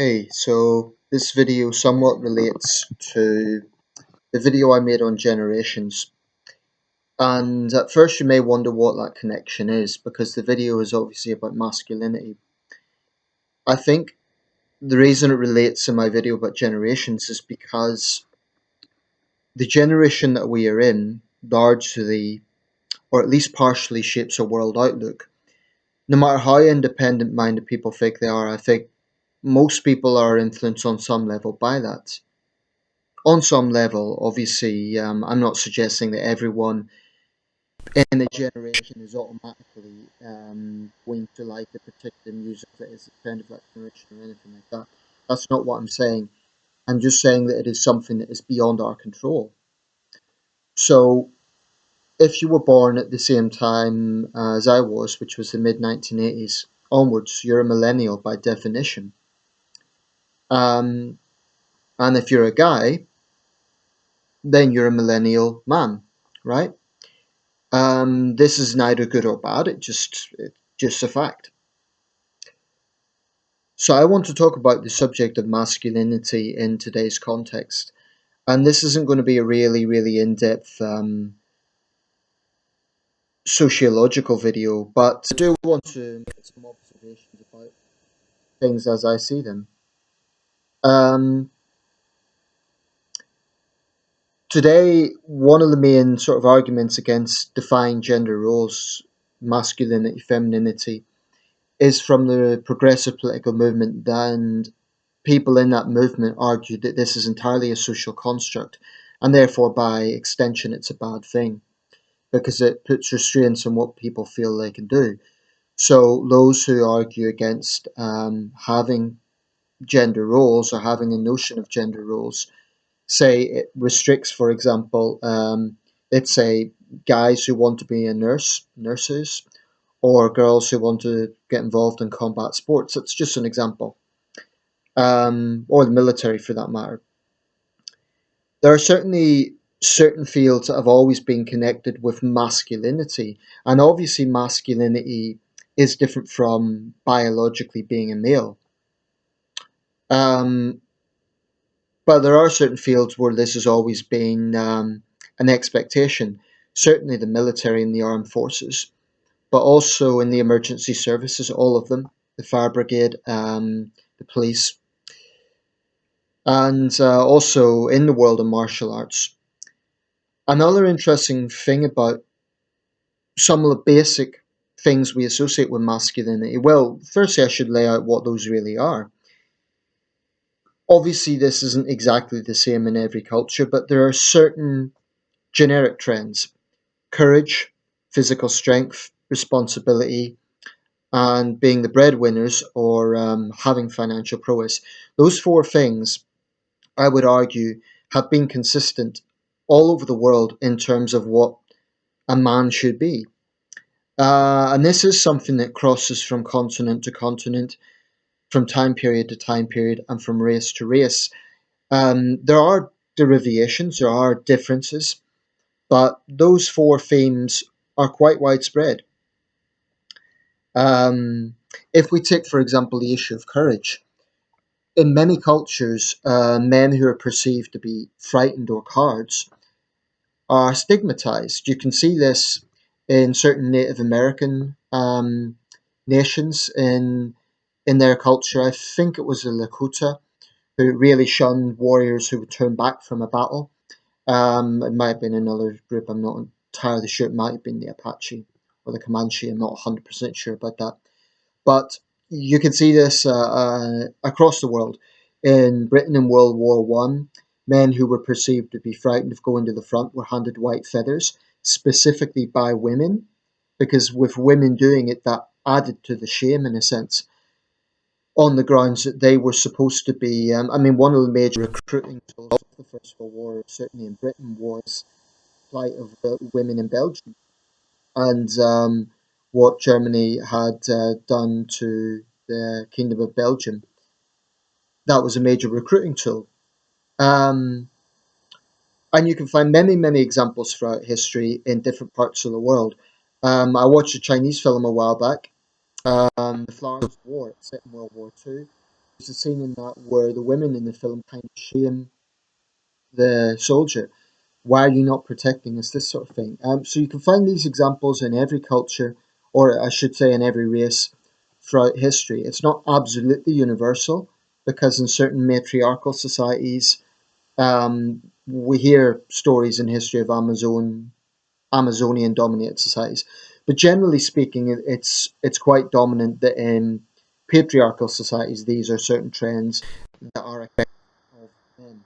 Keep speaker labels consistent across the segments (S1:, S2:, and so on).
S1: Hey, so this video somewhat relates to the video I made on generations. And at first you may wonder what that connection is, because the video is obviously about masculinity. I think the reason it relates to my video about generations is because the generation that we are in largely, or at least partially, shapes our world outlook. No matter how independent minded people think they are, I think most people are influenced on some level by that. On some level, obviously, I'm not suggesting that everyone in a generation is automatically going to like a particular music that is a trend of that generation or anything like that. That's not what I'm saying. I'm just saying that it is something that is beyond our control. So, if you were born at the same time as I was, which was the mid 1980s onwards, you're a millennial by definition. Um, and if you're a guy, then you're a millennial man, right? This is neither good or bad. It's just a fact. So I want to talk about the subject of masculinity in today's context, and this isn't going to be a really in-depth sociological video, but I do want to make some observations about things as I see them. Um, Today, one of the main sort of arguments against defining gender roles, masculinity, femininity, is from the progressive political movement, and people in that movement argued that this is entirely a social construct, and therefore, by extension, it's a bad thing because it puts restraints on what people feel they can do. So, those who argue against having gender roles or having a notion of gender roles say it restricts, for example, let's say guys who want to be a nurses, or girls who want to get involved in combat sports. That's just an example, or the military for that matter. There are certainly certain fields that have always been connected with masculinity, and obviously, masculinity is different from biologically being a male. Um, but there are certain fields where this has always been an expectation. Certainly, the military and the armed forces, but also in the emergency services, all of them, the fire brigade, the police, and also in the world of martial arts. Another interesting thing about some of the basic things we associate with masculinity. Well, firstly, I should lay out what those really are. Obviously, this isn't exactly the same in every culture, but there are certain generic trends: courage, physical strength, responsibility, and being the breadwinners or having financial prowess. Those four things, I would argue, have been consistent all over the world in terms of what a man should be. And this is something that crosses from continent to continent, from time period to time period, and from race to race. There are derivations, there are differences, but those four themes are quite widespread. Um, if we take, for example, the issue of courage, in many cultures, men who are perceived to be frightened or cowards are stigmatized. You can see this in certain Native American nations in their culture. I think it was the Lakota who really shunned warriors who would turn back from a battle. It might have been another group. I'm not entirely sure. It might have been the Apache or the Comanche. I'm not 100% sure about that. But you can see this across the world. In Britain in World War One, men who were perceived to be frightened of going to the front were handed white feathers, specifically by women, because with women doing it, that added to the shame in a sense, on the grounds that they were supposed to be. I mean, one of the major recruiting tools of the First World War, certainly in Britain, was plight of women in Belgium, and what Germany had done to the Kingdom of Belgium. That was a major recruiting tool. Um, and you can find many examples throughout history in different parts of the world. I watched a Chinese film a while back, The Florence War, it's set in World War II. there's a scene in that where the women in the film kind of shame the soldier. Why are you not protecting us? This sort of thing. So you can find these examples in every culture, or I should say, in every race throughout history. It's not absolutely universal because in certain matriarchal societies, we hear stories in history of Amazonian dominated societies, but generally speaking, it's quite dominant that in patriarchal societies, these are certain trends that are expected of men.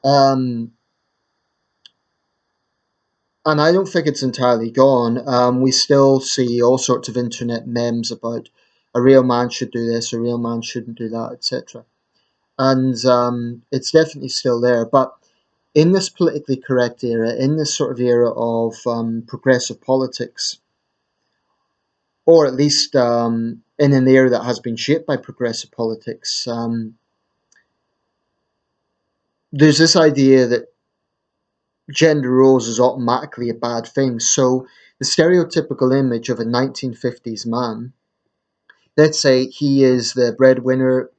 S1: Um, and I don't think it's entirely gone. We still see all sorts of internet memes about a real man should do this, a real man shouldn't do that, etc. And it's definitely still there. But in this politically correct era, in this sort of era of progressive politics, or at least in an era that has been shaped by progressive politics, there's this idea that gender roles is automatically a bad thing. So the stereotypical image of a 1950s man, let's say he is the breadwinner,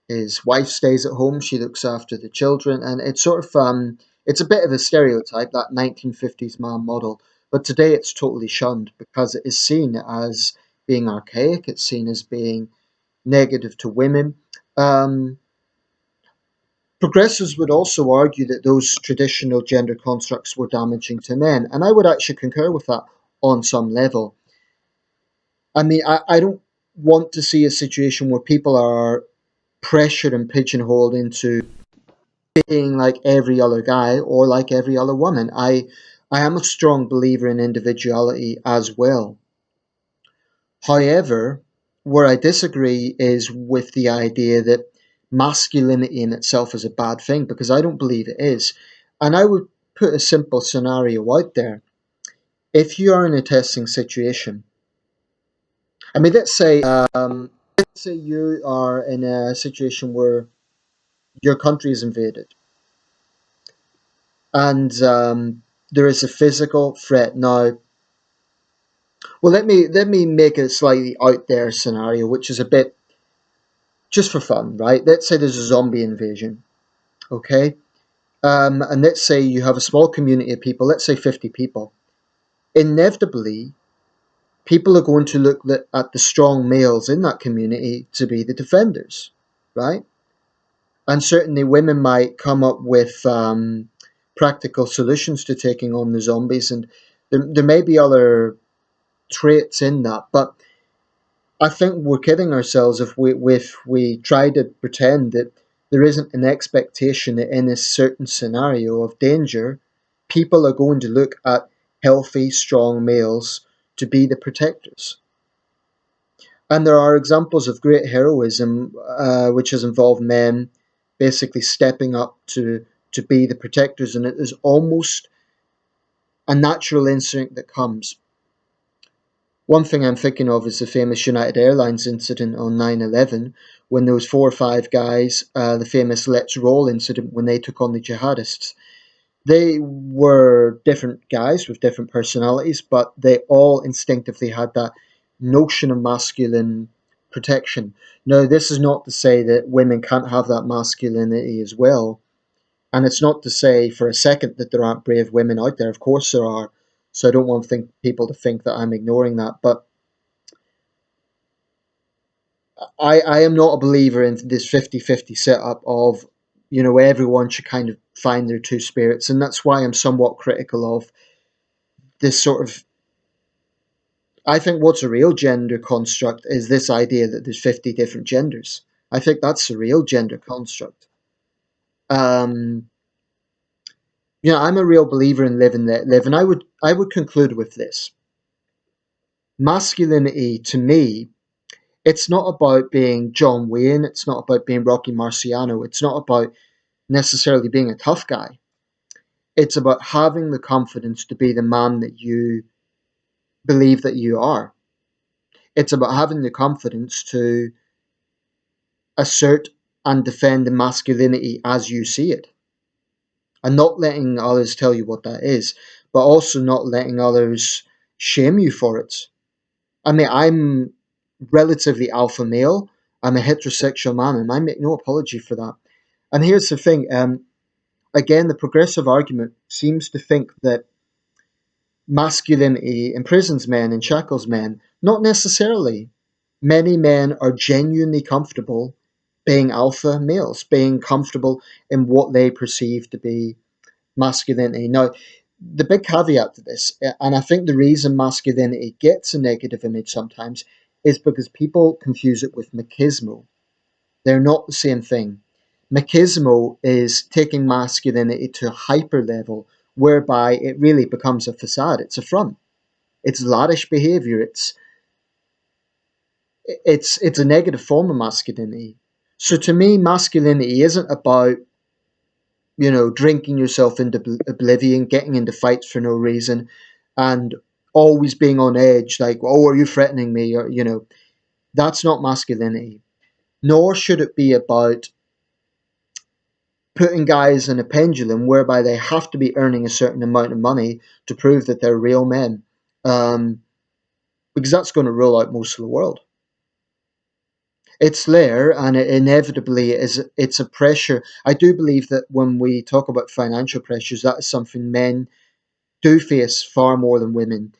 S1: his wife stays at home, she looks after the children, and it's sort of it's a bit of a stereotype, that 1950s man model. But today it's totally shunned because it is seen as being archaic, it's seen as being negative to women. Um, Progressives would also argue that those traditional gender constructs were damaging to men, and I would actually concur with that on some level. I mean, I don't want to see a situation where people are pressured and pigeonholed into being like every other guy or like every other woman. I am a strong believer in individuality as well. However, where I disagree is with the idea that masculinity in itself is a bad thing, because I don't believe it is. And I would put a simple scenario out there. If you are in a testing situation, I mean, let's say you are in a situation where your country is invaded and there is a physical threat. Now, well, let me make a slightly out there scenario, which is a bit just for fun, right? Let's say there's a zombie invasion, okay? And let's say you have a small community of people, let's say 50 people. Inevitably, people are going to look at the strong males in that community to be the defenders, right? And certainly women might come up with practical solutions to taking on the zombies, and there may be other traits in that, but I think we're kidding ourselves if we try to pretend that there isn't an expectation that in a certain scenario of danger, people are going to look at healthy, strong males to be the protectors. And there are examples of great heroism, which has involved men basically stepping up to be the protectors, and it is almost a natural instinct that comes. One thing I'm thinking of is the famous United Airlines incident on 9/11, when those 4 or 5 guys, the famous Let's Roll incident, when they took on the jihadists. They were different guys with different personalities, but they all instinctively had that notion of masculine protection. Now, this is not to say that women can't have that masculinity as well, and it's not to say for a second that there aren't brave women out there. Of course there are. So I don't want people to think that I'm ignoring that. But I am not a believer in this 50-50 setup of, everyone should kind of find their two spirits. And that's why I'm somewhat critical of this sort of. I think what's a real gender construct is this idea that there's 50 different genders. I think that's a real gender construct. Um, I'm a real believer in live and let live. And I would conclude with this. Masculinity, to me, it's not about being John Wayne. It's not about being Rocky Marciano. It's not about necessarily being a tough guy. It's about having the confidence to be the man that you believe that you are. It's about having the confidence to assert and defend the masculinity as you see it, and not letting others tell you what that is, but also not letting others shame you for it. I mean, I'm relatively alpha male. I'm a heterosexual man, and I make no apology for that. And here's the thing, again, the progressive argument seems to think that masculinity imprisons men and shackles men. Not necessarily. Many men are genuinely comfortable being alpha males, being comfortable in what they perceive to be masculinity. Now, the big caveat to this, and I think the reason masculinity gets a negative image sometimes, is because people confuse it with machismo. They're not the same thing. Machismo is taking masculinity to a hyper level whereby it really becomes a facade. It's a front. It's laddish behavior. It's a negative form of masculinity. So to me, masculinity isn't about drinking yourself into oblivion, getting into fights for no reason, and always being on edge. Like, oh, are you threatening me? Or that's not masculinity. Nor should it be about putting guys in a pendulum whereby they have to be earning a certain amount of money to prove that they're real men, um, because that's going to rule out most of the world. It's there, and it inevitably is. It's a pressure. I do believe that when we talk about financial pressures, that is something men do face far more than women.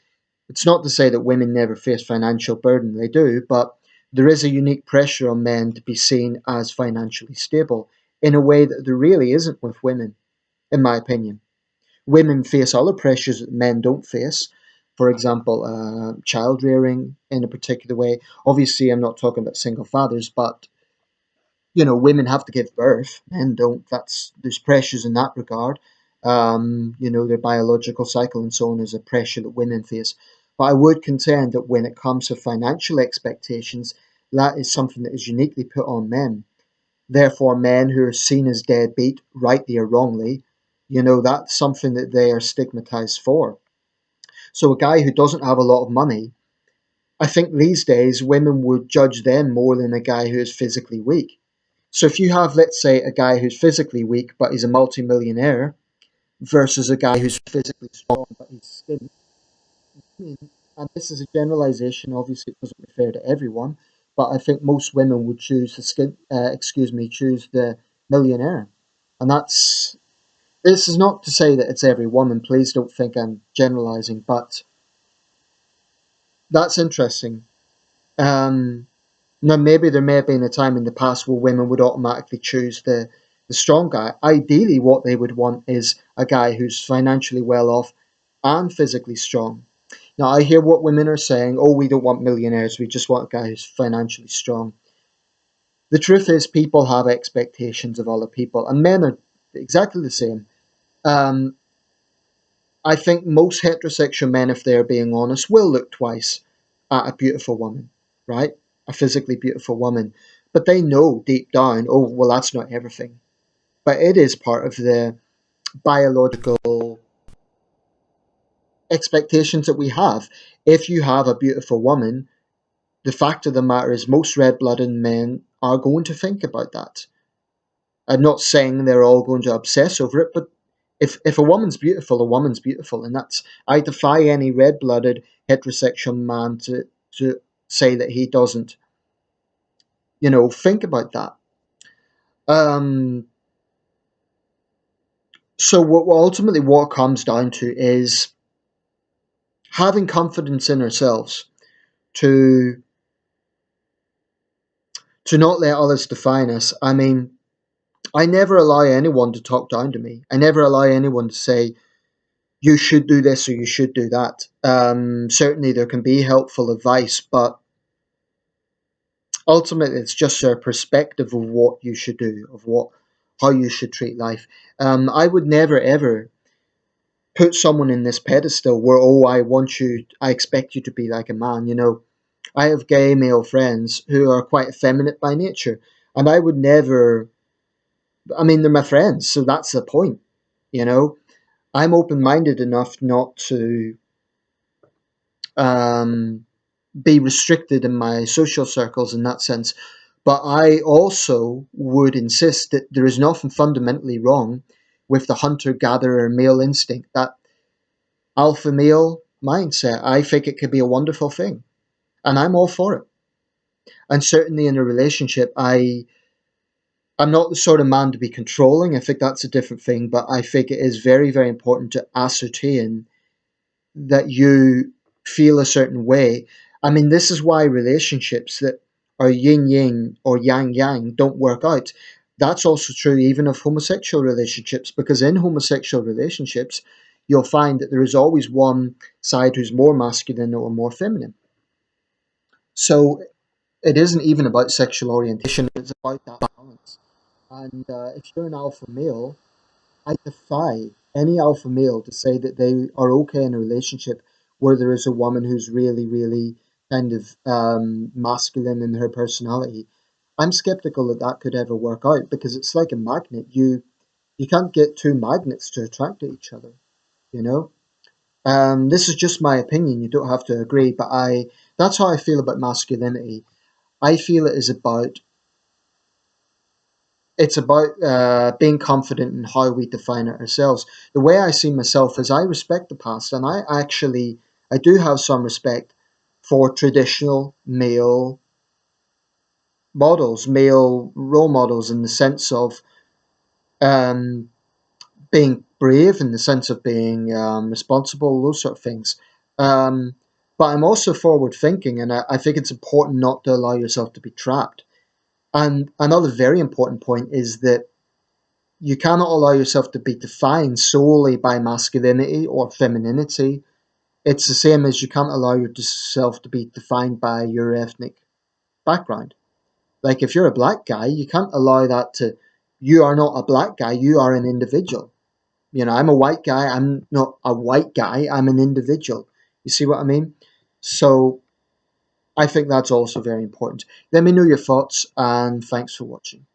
S1: It's not to say that women never face financial burden; they do, but there is a unique pressure on men to be seen as financially stable in a way that there really isn't with women, in my opinion. Women face other pressures that men don't face. For example, child rearing in a particular way. Obviously, I'm not talking about single fathers, but women have to give birth, men don't. There's pressures in that regard. Their biological cycle and so on is a pressure that women face. But I would contend that when it comes to financial expectations, that is something that is uniquely put on men. Therefore, men who are seen as deadbeat, rightly or wrongly, that's something that they are stigmatized for. So a guy who doesn't have a lot of money, I think these days women would judge them more than a guy who is physically weak. So if you have, let's say, a guy who's physically weak but he's a multimillionaire versus a guy who's physically strong but he's skinny, and this is a generalization, obviously it doesn't refer to everyone, but I think most women would choose choose the millionaire. And this is not to say that it's every woman, please don't think I'm generalizing, but that's interesting. Um, Now, maybe there may have been a time in the past where women would automatically choose the strong guy. Ideally, what they would want is a guy who's financially well off and physically strong. Now, I hear what women are saying, oh, we don't want millionaires, we just want a guy who's financially strong. The truth is, people have expectations of other people, and men are exactly the same. Um, I think most heterosexual men, if they're being honest, will look twice at a beautiful woman, right? A physically beautiful woman. But they know deep down, oh, well, that's not everything. But it is part of the biological expectations that we have. If you have a beautiful woman, the fact of the matter is most red blooded men are going to think about that. I'm not saying they're all going to obsess over it, but if a woman's beautiful, a woman's beautiful, and that's I defy any red blooded heterosexual man to say that he doesn't, think about that. Um, so ultimately what it comes down to is having confidence in ourselves to not let others define us. I mean, I never allow anyone to talk down to me. I never allow anyone to say you should do this or you should do that. Certainly, there can be helpful advice, but ultimately, it's just a perspective of what you should do, of how you should treat life. I would never ever put someone in this pedestal where I expect you to be like a man. I have gay male friends who are quite effeminate by nature, and I would never. I mean, they're my friends, so that's the point. You know, I'm open minded enough not to um, be restricted in my social circles in that sense. But I also would insist that there is nothing fundamentally wrong with the hunter gatherer male instinct, that alpha male mindset. I think it could be a wonderful thing, and I'm all for it. And certainly in a relationship, I'm not the sort of man to be controlling. I think that's a different thing, but I think it is very, very important to ascertain that you feel a certain way. I mean, this is why relationships that are yin yin or yang yang don't work out. That's also true even of homosexual relationships, because in homosexual relationships, you'll find that there is always one side who's more masculine or more feminine. So it isn't even about sexual orientation, it's about that balance. And if you're an alpha male, I defy any alpha male to say that they are okay in a relationship where there is a woman who's really, really kind of masculine in her personality. I'm skeptical that that could ever work out, because it's like a magnet. You can't get two magnets to attract to each other. You know. This is just my opinion. You don't have to agree, but I that's how I feel about masculinity. I feel it's about being confident in how we define it ourselves. The way I see myself is I respect the past, and I do have some respect for traditional male role models, in the sense of um, being brave, in the sense of being responsible, those sort of things. Um, but I'm also forward thinking, and I think it's important not to allow yourself to be trapped. And another very important point is that you cannot allow yourself to be defined solely by masculinity or femininity. It's the same as you can't allow yourself to be defined by your ethnic background. Like if you're a black guy, you can't allow that to, you are not a black guy, you are an individual. You know, I'm a white guy, I'm not a white guy, I'm an individual. You see what I mean? So I think that's also very important. Let me know your thoughts, and thanks for watching.